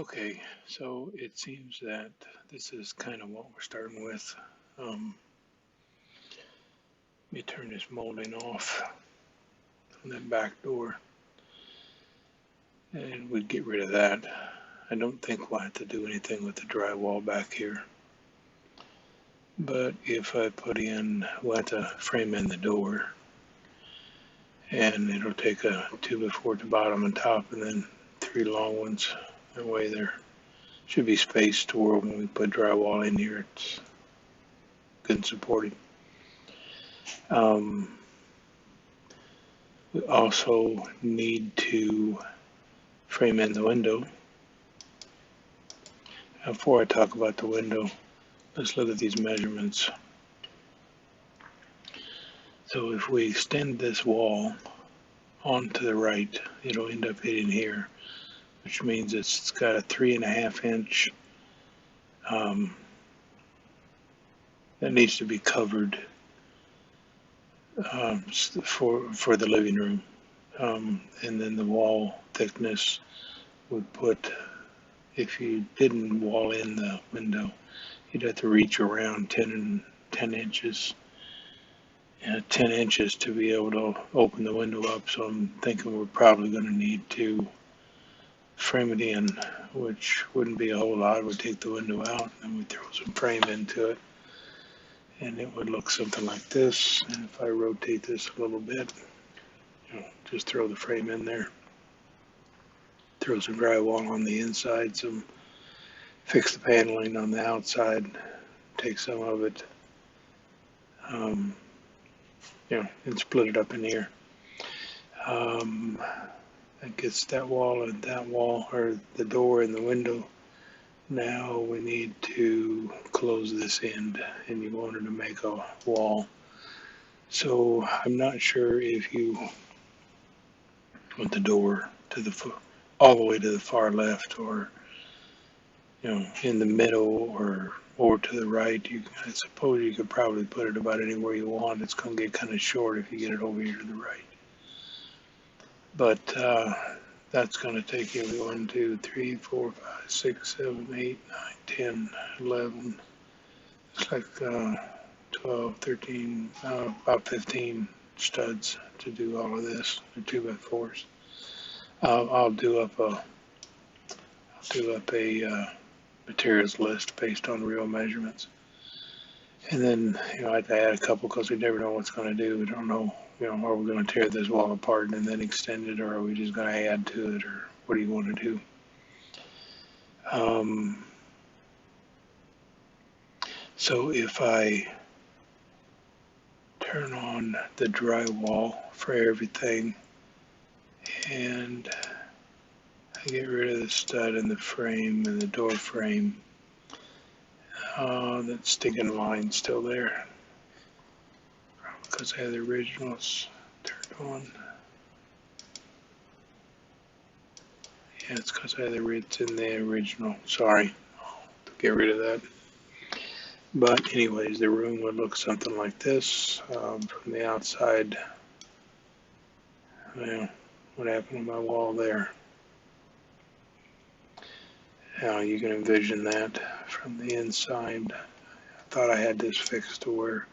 Okay, so it seems that this is kind of what we're starting with. Let me turn this molding off on that back door and we'd get rid of that. I don't think we'll have to do anything with the drywall back here. But if I put in, we'll have to frame in the door and it'll take a 2x4 at the bottom and top and then 3 long ones. That way there should be space to where when we put drywall in here it's good and supported. We also need to frame in the window. Before I talk about the window, let's look at these measurements. So if we extend this wall on to the right, it'll end up hitting here, which means it's got a 3.5 inch that needs to be covered for the living room. And then the wall thickness would put, if you didn't wall in the window, you'd have to reach around 10 inches. 10 inches to be able to open the window up. So I'm thinking we're probably going to need to frame it in, which wouldn't be a whole lot. We'd take the window out and we'd throw some frame into it. And it would look something like this. And if I rotate this a little bit, just throw the frame in there. Throw some drywall on the inside, fix the paneling on the outside, take some of it, and split it up in here. That gets that wall and that wall, or the door and the window. Now we need to close this end, and you wanted to make a wall. So I'm not sure if you want the door to all the way to the far left, or in the middle, or to the right. I suppose you could probably put it about anywhere you want. It's going to get kind of short if you get it over here to the right. But that's going to take you 1, 2, 3, 4, 5, 6, 7, 8, 9, 10, 11. It's like 12, 13, about 15 studs to do all of this. They're 2x4s. I'll do up a materials list based on real measurements. And then, I have to add a couple because we never know what's going to do. We don't know, are we going to tear this wall apart and then extend it, or are we just going to add to it, or what do you want to do? So if I turn on the drywall for everything and I get rid of the stud and the frame and the door frame, that stinking line's still there because I have the originals turned on. Yeah, it's because it's in the original. Sorry, I'll get rid of that. But anyways, the room would look something like this from the outside. Well, what happened to my wall there? Now you can envision that from the inside. I thought I had this fixed to where,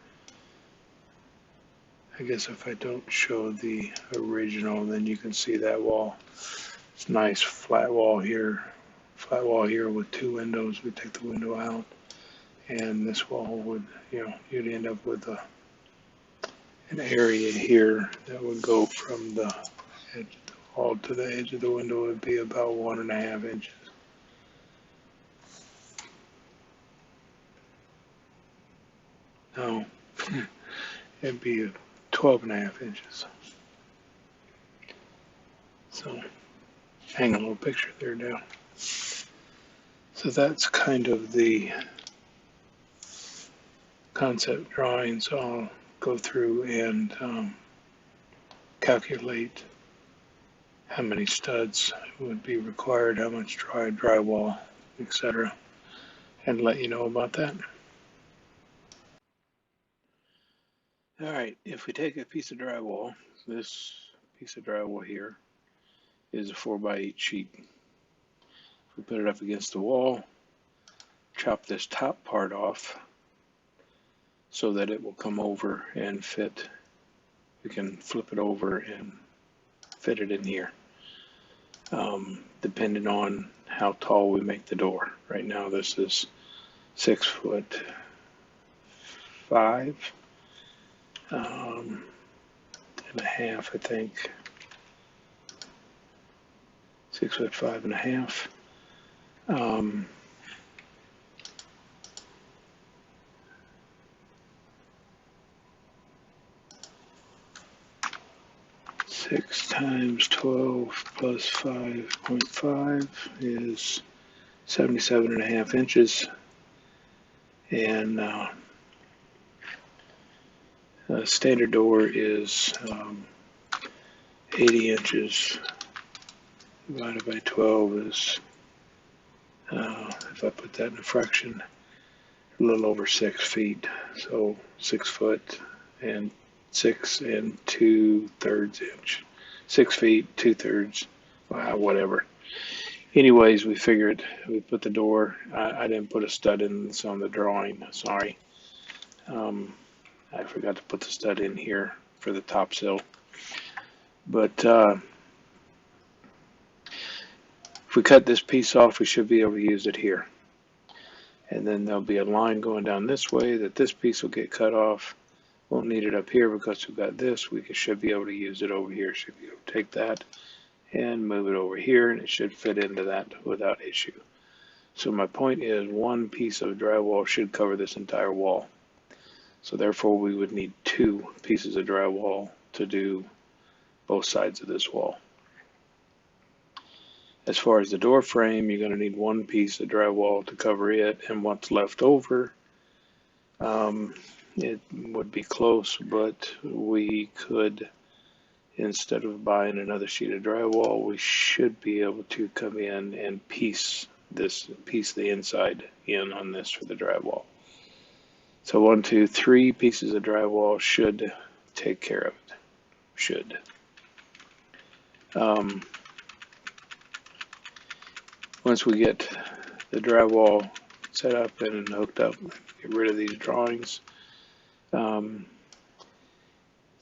I guess if I don't show the original, then you can see that wall. It's a nice flat wall here with 2 windows. We take the window out, and this wall would, you'd end up with an area here that would go from the edge of the wall to the edge of the window. Would be about 1.5 inches. No, it'd be 12.5 inches. So hang a little picture there now. So that's kind of the concept drawing. So I'll go through and calculate how many studs would be required, how much drywall, etc., and let you know about that. All right, if we take a piece of drywall, this piece of drywall here is a 4x8 sheet. If We put it up against the wall, chop this top part off so that it will come over and fit. We can flip it over and fit it in here, depending on how tall we make the door. Right now this is 6'5" and a half, I think. 6'5" and a half. 6 times 12 plus 5.5 is 77.5 inches. And a standard door is 80 inches divided by 12 is, if I put that in a fraction, a little over 6 feet. So 6 foot and 6 2/3 inch. 6 feet, 2/3, whatever. Anyways, we figured we put the door, I didn't put a stud in this on the drawing, sorry. I forgot to put the stud in here for the top sill. But if we cut this piece off, we should be able to use it here. And then there'll be a line going down this way that this piece will get cut off. Won't need it up here because we've got this. We should be able to use it over here. Should be able to take that and move it over here, and it should fit into that without issue. So my point is, one piece of drywall should cover this entire wall. So therefore we would need 2 pieces of drywall to do both sides of this wall. As far as the door frame, you're going to need 1 piece of drywall to cover it, and what's left over, it would be close, but we could, instead of buying another sheet of drywall, we should be able to come in and piece the inside in on this for the drywall. So 1, 2, 3 pieces of drywall should take care of it. Should. Once we get the drywall set up and hooked up, get rid of these drawings.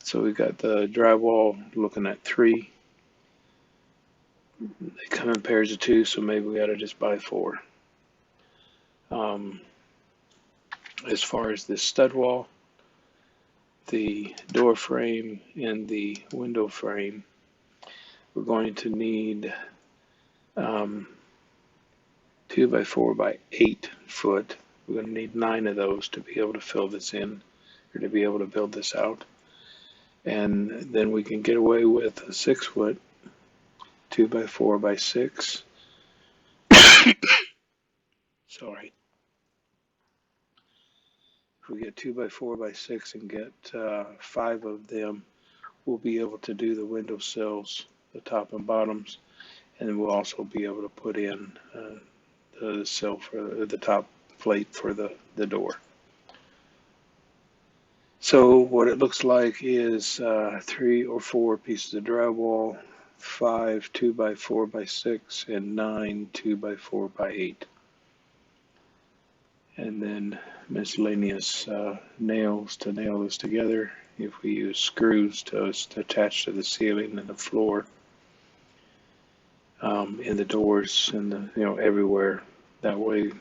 So we've got the drywall looking at 3. They come in pairs of 2, so maybe we got to just buy 4. As far as this stud wall, the door frame and the window frame, we're going to need 2 by 4 by 8 foot. We're going to need 9 of those to be able to fill this in, or to be able to build this out. And then we can get away with a 6 foot 2 by 4 by 6. Sorry. If we get 2 by 4 by 6 and get 5 of them, we'll be able to do the window sills, the top and bottoms, and we'll also be able to put in the sill for the top plate for the door. So what it looks like is 3 or 4 pieces of drywall, 5 2 by 4 by 6, and 9 2 by 4 by 8. And then miscellaneous nails to nail this together. If we use screws to attach to the ceiling and the floor, in the doors and everywhere. That way,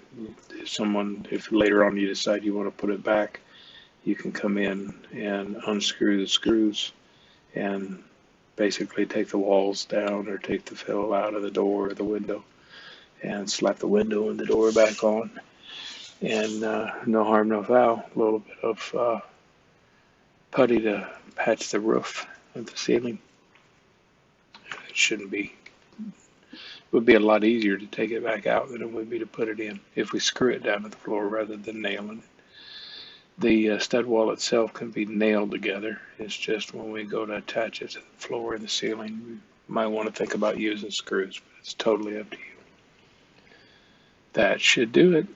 if later on you decide you want to put it back, you can come in and unscrew the screws and basically take the walls down or take the fill out of the door or the window and slap the window and the door back on. And no harm, no foul. A little bit of putty to patch the roof of the ceiling. It would be a lot easier to take it back out than it would be to put it in if we screw it down to the floor rather than nailing it. The stud wall itself can be nailed together. It's just when we go to attach it to the floor and the ceiling, we might want to think about using screws, but it's totally up to you. That should do it.